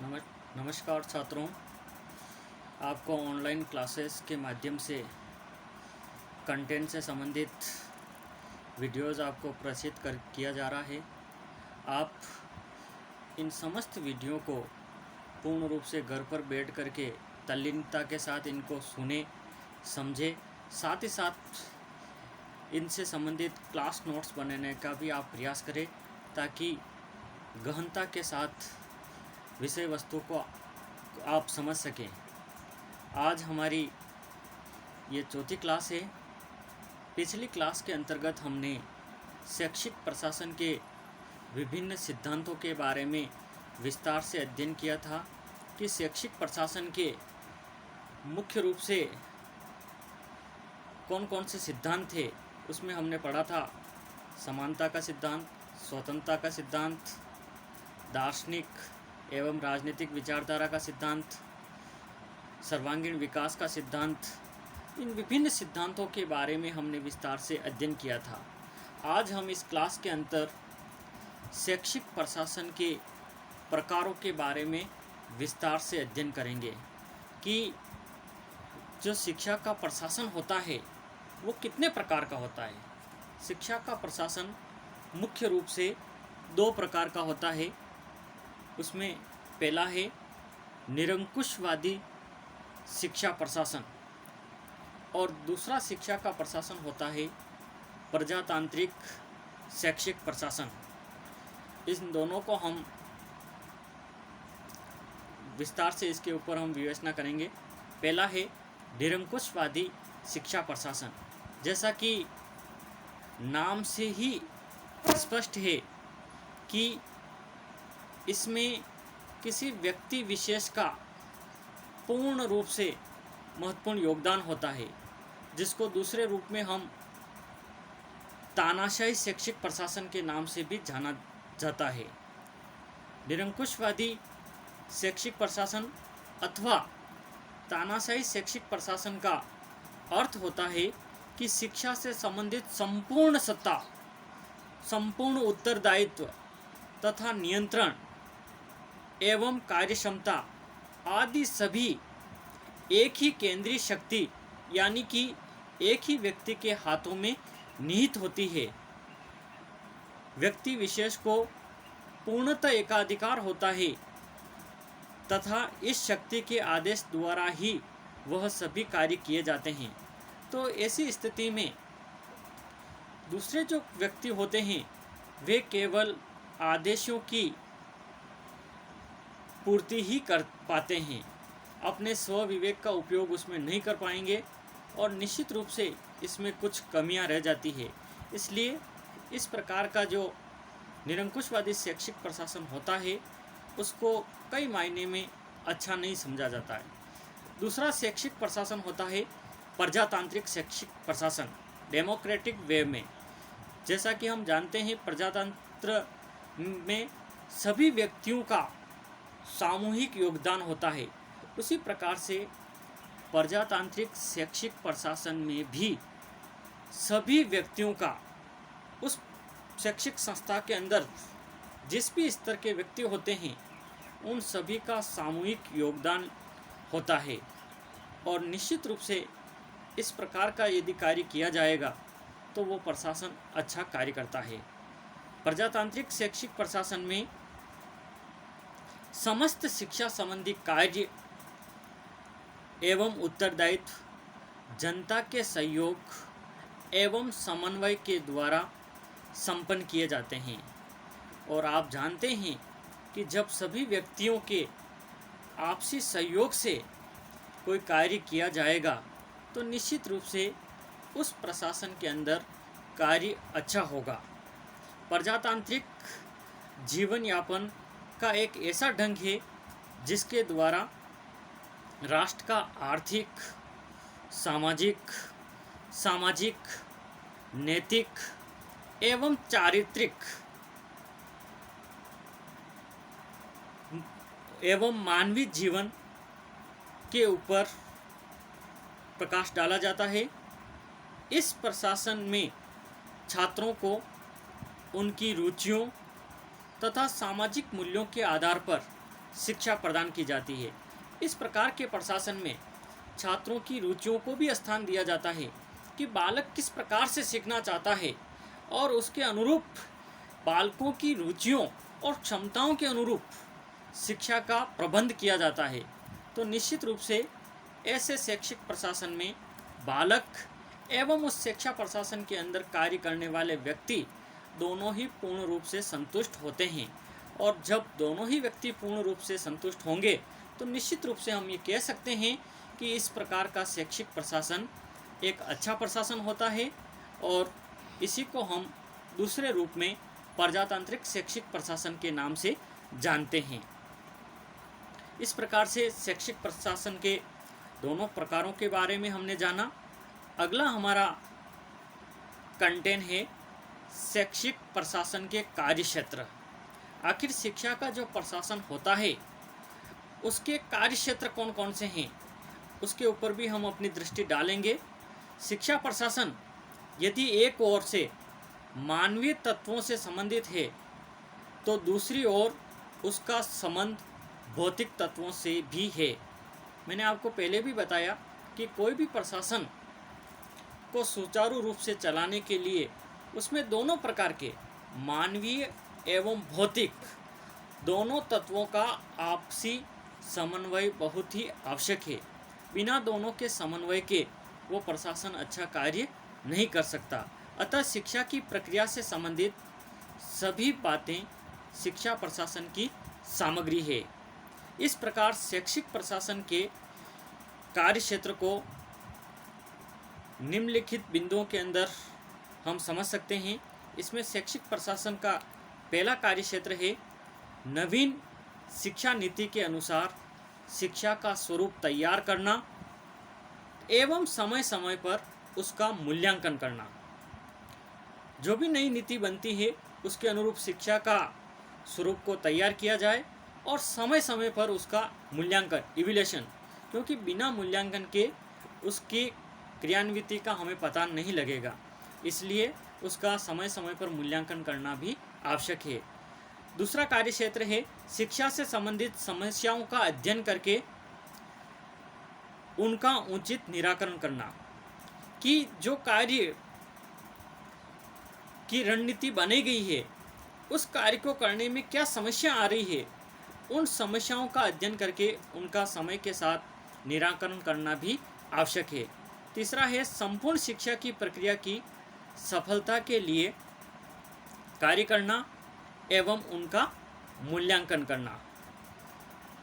नमस् नमस्कार छात्रों। आपको ऑनलाइन क्लासेस के माध्यम से कंटेंट से संबंधित वीडियोज़ आपको प्रेषित कर किया जा रहा है। आप इन समस्त वीडियो को पूर्ण रूप से घर पर बैठ करके तल्लीनता के साथ इनको सुने, समझे, साथ ही साथ इनसे संबंधित क्लास नोट्स बनाने का भी आप प्रयास करें ताकि गहनता के साथ विषय वस्तु को आप समझ सकें। आज हमारी ये चौथी क्लास है। पिछली क्लास के अंतर्गत हमने शैक्षिक प्रशासन के विभिन्न सिद्धांतों के बारे में विस्तार से अध्ययन किया था कि शैक्षिक प्रशासन के मुख्य रूप से कौन कौन से सिद्धांत थे। उसमें हमने पढ़ा था समानता का सिद्धांत, स्वतंत्रता का सिद्धांत, दार्शनिक एवं राजनीतिक विचारधारा का सिद्धांत, सर्वांगीण विकास का सिद्धांत। इन विभिन्न सिद्धांतों के बारे में हमने विस्तार से अध्ययन किया था। आज हम इस क्लास के अंदर शैक्षिक प्रशासन के प्रकारों के बारे में विस्तार से अध्ययन करेंगे कि जो शिक्षा का प्रशासन होता है वो कितने प्रकार का होता है। शिक्षा का प्रशासन मुख्य रूप से दो प्रकार का होता है। उसमें पहला है निरंकुशवादी शिक्षा प्रशासन और दूसरा शिक्षा का प्रशासन होता है प्रजातांत्रिक शैक्षिक प्रशासन। इन दोनों को हम विस्तार से इसके ऊपर हम विवेचना करेंगे। पहला है निरंकुशवादी शिक्षा प्रशासन। जैसा कि नाम से ही स्पष्ट है कि इसमें किसी व्यक्ति विशेष का पूर्ण रूप से महत्वपूर्ण योगदान होता है, जिसको दूसरे रूप में हम तानाशाही शैक्षिक प्रशासन के नाम से भी जाना जाता है। निरंकुशवादी शैक्षिक प्रशासन अथवा तानाशाही शैक्षिक प्रशासन का अर्थ होता है कि शिक्षा से संबंधित संपूर्ण सत्ता, संपूर्ण उत्तरदायित्व तथा नियंत्रण एवं कार्यक्षमता आदि सभी एक ही केंद्रीय शक्ति यानी कि एक ही व्यक्ति के हाथों में निहित होती है। व्यक्ति विशेष को पूर्णतः एकाधिकार होता है तथा इस शक्ति के आदेश द्वारा ही वह सभी कार्य किए जाते हैं। तो ऐसी स्थिति में दूसरे जो व्यक्ति होते हैं वे केवल आदेशों की पूर्ति ही कर पाते हैं, अपने स्व विवेक का उपयोग उसमें नहीं कर पाएंगे और निश्चित रूप से इसमें कुछ कमियां रह जाती है। इसलिए इस प्रकार का जो निरंकुशवादी शैक्षिक प्रशासन होता है उसको कई मायने में अच्छा नहीं समझा जाता है। दूसरा शैक्षिक प्रशासन होता है प्रजातांत्रिक शैक्षिक प्रशासन, डेमोक्रेटिक वे में। जैसा कि हम जानते हैं प्रजातंत्र में सभी व्यक्तियों का सामूहिक योगदान होता है, उसी प्रकार से प्रजातांत्रिक शैक्षिक प्रशासन में भी सभी व्यक्तियों का उस शैक्षिक संस्था के अंदर जिस भी स्तर के व्यक्ति होते हैं उन सभी का सामूहिक योगदान होता है। और निश्चित रूप से इस प्रकार का यदि कार्य किया जाएगा तो वो प्रशासन अच्छा कार्य करता है। प्रजातांत्रिक शैक्षिक प्रशासन में समस्त शिक्षा संबंधी कार्य एवं उत्तरदायित्व जनता के सहयोग एवं समन्वय के द्वारा संपन्न किए जाते हैं। और आप जानते हैं कि जब सभी व्यक्तियों के आपसी सहयोग से कोई कार्य किया जाएगा तो निश्चित रूप से उस प्रशासन के अंदर कार्य अच्छा होगा। प्रजातांत्रिक जीवन यापन का एक ऐसा ढंग है जिसके द्वारा राष्ट्र का आर्थिक, सामाजिक, नैतिक एवं चारित्रिक एवं मानवीय जीवन के ऊपर प्रकाश डाला जाता है। इस प्रशासन में छात्रों को उनकी रुचियों तथा सामाजिक मूल्यों के आधार पर शिक्षा प्रदान की जाती है। इस प्रकार के प्रशासन में छात्रों की रुचियों को भी स्थान दिया जाता है कि बालक किस प्रकार से सीखना चाहता है और उसके अनुरूप बालकों की रुचियों और क्षमताओं के अनुरूप शिक्षा का प्रबंध किया जाता है। तो निश्चित रूप से ऐसे शैक्षिक प्रशासन में बालक एवं उस शिक्षा प्रशासन के अंदर कार्य करने वाले व्यक्ति दोनों ही पूर्ण रूप से संतुष्ट होते हैं। और जब दोनों ही व्यक्ति पूर्ण रूप से संतुष्ट होंगे तो निश्चित रूप से हम ये कह सकते हैं कि इस प्रकार का शैक्षिक प्रशासन एक अच्छा प्रशासन होता है और इसी को हम दूसरे रूप में प्रजातांत्रिक शैक्षिक प्रशासन के नाम से जानते हैं। इस प्रकार से शैक्षिक प्रशासन के दोनों प्रकारों के बारे में हमने जाना। अगला हमारा कंटेंट है शैक्षिक प्रशासन के कार्यक्षेत्र। आखिर शिक्षा का जो प्रशासन होता है उसके कार्यक्षेत्र कौन कौन से हैं, उसके ऊपर भी हम अपनी दृष्टि डालेंगे। शिक्षा प्रशासन यदि एक ओर से मानवीय तत्वों से संबंधित है तो दूसरी ओर उसका संबंध भौतिक तत्वों से भी है। मैंने आपको पहले भी बताया कि कोई भी प्रशासन को सुचारू रूप से चलाने के लिए उसमें दोनों प्रकार के मानवीय एवं भौतिक दोनों तत्वों का आपसी समन्वय बहुत ही आवश्यक है। बिना दोनों के समन्वय के वो प्रशासन अच्छा कार्य नहीं कर सकता। अतः शिक्षा की प्रक्रिया से संबंधित सभी बातें शिक्षा प्रशासन की सामग्री है। इस प्रकार शैक्षिक प्रशासन के कार्यक्षेत्र को निम्नलिखित बिंदुओं के अंदर हम समझ सकते हैं। इसमें शैक्षिक प्रशासन का पहला कार्यक्षेत्र है नवीन शिक्षा नीति के अनुसार शिक्षा का स्वरूप तैयार करना एवं समय समय पर उसका मूल्यांकन करना। जो भी नई नीति बनती है उसके अनुरूप शिक्षा का स्वरूप को तैयार किया जाए और समय समय पर उसका मूल्यांकन इवैल्यूएशन, क्योंकि बिना मूल्यांकन के उसकी क्रियान्विति का हमें पता नहीं लगेगा, इसलिए उसका समय समय पर मूल्यांकन करना भी आवश्यक है। दूसरा कार्यक्षेत्र है शिक्षा से संबंधित समस्याओं का अध्ययन करके उनका उचित निराकरण करना, कि जो कार्य की रणनीति बनाई गई है उस कार्य को करने में क्या समस्या आ रही है, उन समस्याओं का अध्ययन करके उनका समय के साथ निराकरण करना भी आवश्यक है। तीसरा है संपूर्ण शिक्षा की प्रक्रिया की सफलता के लिए कार्य करना एवं उनका मूल्यांकन करना।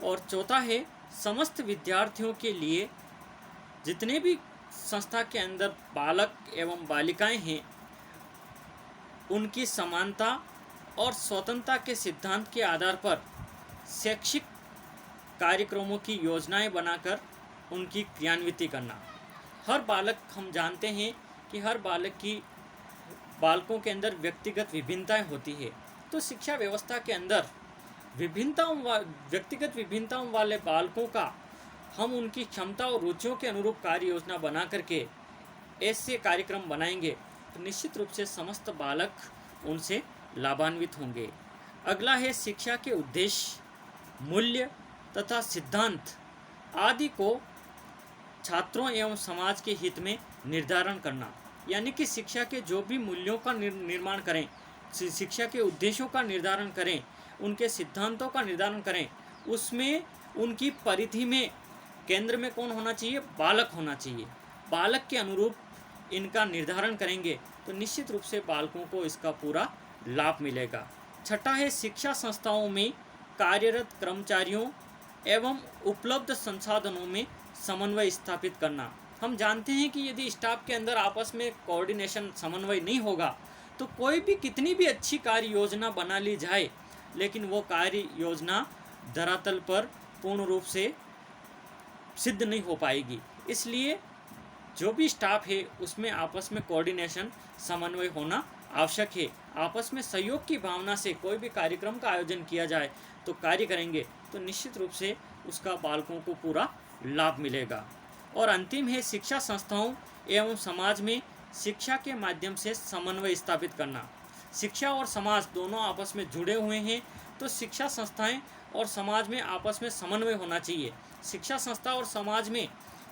और चौथा है समस्त विद्यार्थियों के लिए जितने भी संस्था के अंदर बालक एवं बालिकाएं हैं उनकी समानता और स्वतंत्रता के सिद्धांत के आधार पर शैक्षिक कार्यक्रमों की योजनाएं बनाकर उनकी क्रियान्विति करना। हर बालक, हम जानते हैं कि हर बालकों के अंदर व्यक्तिगत विभिन्नताएं होती है, तो शिक्षा व्यवस्था के अंदर व्यक्तिगत विभिन्नताओं वाले बालकों का हम उनकी क्षमता और रुचियों के अनुरूप कार्य योजना बना करके ऐसे कार्यक्रम बनाएंगे तो निश्चित रूप से समस्त बालक उनसे लाभान्वित होंगे। अगला है शिक्षा के उद्देश्य, मूल्य तथा सिद्धांत आदि को छात्रों एवं समाज के हित में निर्धारण करना, यानी कि शिक्षा के जो भी मूल्यों का निर्माण करें, शिक्षा के उद्देश्यों का निर्धारण करें, उनके सिद्धांतों का निर्धारण करें, उसमें उनकी परिधि में केंद्र में कौन होना चाहिए? बालक होना चाहिए। बालक के अनुरूप इनका निर्धारण करेंगे तो निश्चित रूप से बालकों को इसका पूरा लाभ मिलेगा। छठा है शिक्षा संस्थाओं में कार्यरत कर्मचारियों एवं उपलब्ध संसाधनों में समन्वय स्थापित करना। हम जानते हैं कि यदि स्टाफ के अंदर आपस में कोऑर्डिनेशन, समन्वय नहीं होगा तो कोई भी कितनी भी अच्छी कार्य योजना बना ली जाए लेकिन वो कार्य योजना धरातल पर पूर्ण रूप से सिद्ध नहीं हो पाएगी। इसलिए जो भी स्टाफ है उसमें आपस में कोऑर्डिनेशन, समन्वय होना आवश्यक है। आपस में सहयोग की भावना से कोई भी कार्यक्रम का आयोजन किया जाए तो कार्य करेंगे तो निश्चित रूप से उसका बालकों को पूरा लाभ मिलेगा। और अंतिम है शिक्षा संस्थाओं एवं समाज में शिक्षा के माध्यम से समन्वय स्थापित करना। शिक्षा और समाज दोनों आपस में जुड़े हुए हैं तो शिक्षा संस्थाएं और समाज में आपस में समन्वय होना चाहिए। शिक्षा संस्था और समाज में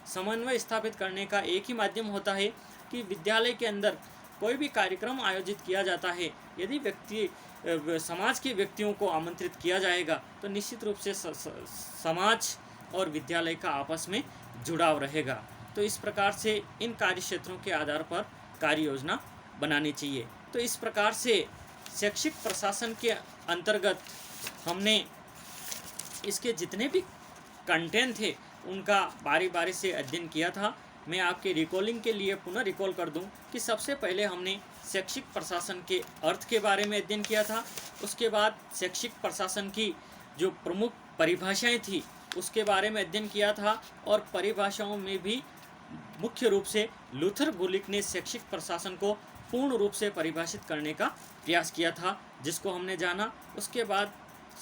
समन्वय स्थापित करने का एक ही माध्यम होता है कि विद्यालय के अंदर कोई भी कार्यक्रम आयोजित किया जाता है, यदि समाज के व्यक्तियों को आमंत्रित किया जाएगा तो निश्चित रूप से समाज और विद्यालय का आपस में जुड़ाव रहेगा। तो इस प्रकार से इन कार्य क्षेत्रों के आधार पर कार्य योजना बनानी चाहिए। तो इस प्रकार से शैक्षिक प्रशासन के अंतर्गत हमने इसके जितने भी कंटेंट थे उनका बारी बारी से अध्ययन किया था। मैं आपके रिकॉलिंग के लिए पुनः रिकॉल कर दूं कि सबसे पहले हमने शैक्षिक प्रशासन के अर्थ के बारे में अध्ययन किया था। उसके बाद शैक्षिक प्रशासन की जो प्रमुख परिभाषाएं थी उसके बारे में अध्ययन किया था, और परिभाषाओं में भी मुख्य रूप से लूथर गुलिक ने शैक्षिक प्रशासन को पूर्ण रूप से परिभाषित करने का प्रयास किया था, जिसको हमने जाना। उसके बाद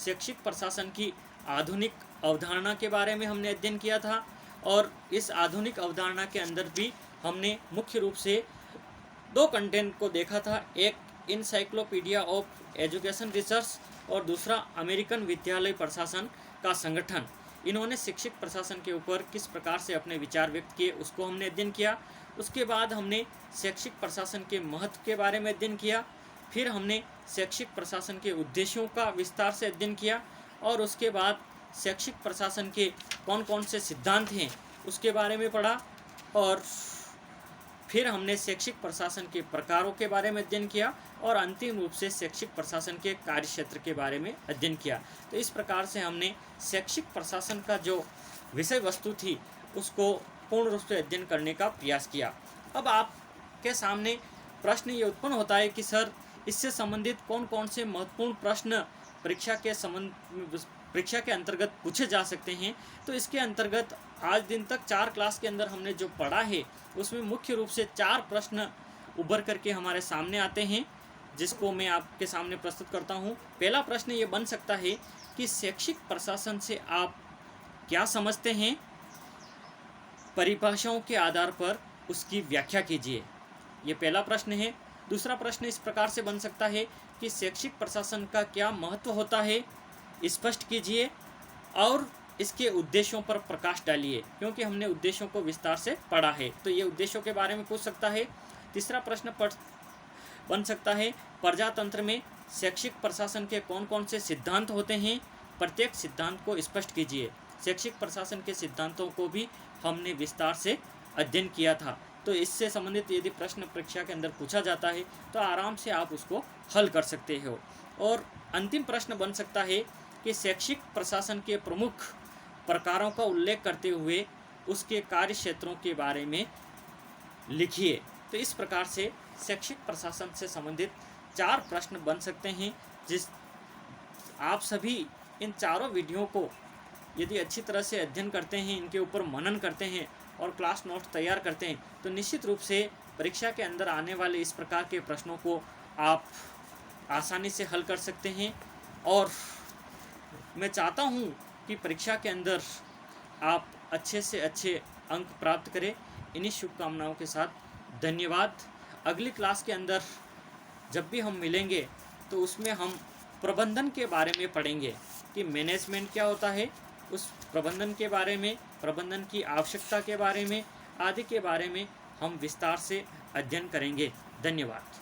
शैक्षिक प्रशासन की आधुनिक अवधारणा के बारे में हमने अध्ययन किया था, और इस आधुनिक अवधारणा के अंदर भी हमने मुख्य रूप से दो कंटेंट को देखा था, एक इनसाइक्लोपीडिया ऑफ एजुकेशन रिसर्च और दूसरा अमेरिकन विद्यालय प्रशासन का संगठन। इन्होंने शैक्षिक प्रशासन के ऊपर किस प्रकार से अपने विचार व्यक्त किए उसको हमने अध्ययन किया। उसके बाद हमने शैक्षिक प्रशासन के महत्व के बारे में अध्ययन किया। फिर हमने शैक्षिक प्रशासन के उद्देश्यों का विस्तार से अध्ययन किया, और उसके बाद शैक्षिक प्रशासन के कौन कौन से सिद्धांत हैं उसके बारे में पढ़ा, और फिर हमने शैक्षिक प्रशासन के प्रकारों के बारे में अध्ययन किया, और अंतिम रूप से शैक्षिक प्रशासन के कार्यक्षेत्र के बारे में अध्ययन किया। तो इस प्रकार से हमने शैक्षिक प्रशासन का जो विषय वस्तु थी उसको पूर्ण रूप से अध्ययन करने का प्रयास किया। अब आपके सामने प्रश्न ये उत्पन्न होता है कि सर इससे संबंधित कौन कौन से महत्वपूर्ण प्रश्न परीक्षा के अंतर्गत पूछे जा सकते हैं। तो इसके अंतर्गत आज दिन तक 4 क्लास के अंदर हमने जो पढ़ा है उसमें मुख्य रूप से 4 प्रश्न उभर करके हमारे सामने आते हैं, जिसको मैं आपके सामने प्रस्तुत करता हूं। पहला प्रश्न ये बन सकता है कि शैक्षिक प्रशासन से आप क्या समझते हैं, परिभाषाओं के आधार पर उसकी व्याख्या कीजिए। ये पहला प्रश्न है। दूसरा प्रश्न इस प्रकार से बन सकता है कि शैक्षिक प्रशासन का क्या महत्व होता है, स्पष्ट कीजिए और इसके उद्देश्यों पर प्रकाश डालिए, क्योंकि हमने उद्देश्यों को विस्तार से पढ़ा है तो ये उद्देश्यों के बारे में पूछ सकता है। तीसरा प्रश्न बन सकता है प्रजातंत्र में शैक्षिक प्रशासन के कौन कौन से सिद्धांत होते हैं, प्रत्येक सिद्धांत को स्पष्ट कीजिए। शैक्षिक प्रशासन के सिद्धांतों को भी हमने विस्तार से अध्ययन किया था, तो इससे संबंधित यदि प्रश्न परीक्षा के अंदर पूछा जाता है तो आराम से आप उसको हल कर सकते हो। और अंतिम प्रश्न बन सकता है कि शैक्षिक प्रशासन के प्रमुख प्रकारों का उल्लेख करते हुए उसके कार्य क्षेत्रों के बारे में लिखिए। तो इस प्रकार से शैक्षिक प्रशासन से संबंधित 4 प्रश्न बन सकते हैं। आप सभी इन चारों वीडियो को यदि अच्छी तरह से अध्ययन करते हैं, इनके ऊपर मनन करते हैं और क्लास नोट्स तैयार करते हैं तो निश्चित रूप से परीक्षा के अंदर आने वाले इस प्रकार के प्रश्नों को आप आसानी से हल कर सकते हैं। और मैं चाहता हूं कि परीक्षा के अंदर आप अच्छे से अच्छे अंक प्राप्त करें। इन्हीं शुभकामनाओं के साथ धन्यवाद। अगली क्लास के अंदर जब भी हम मिलेंगे तो उसमें हम प्रबंधन के बारे में पढ़ेंगे कि मैनेजमेंट क्या होता है, उस प्रबंधन के बारे में, प्रबंधन की आवश्यकता के बारे में आदि के बारे में हम विस्तार से अध्ययन करेंगे। धन्यवाद।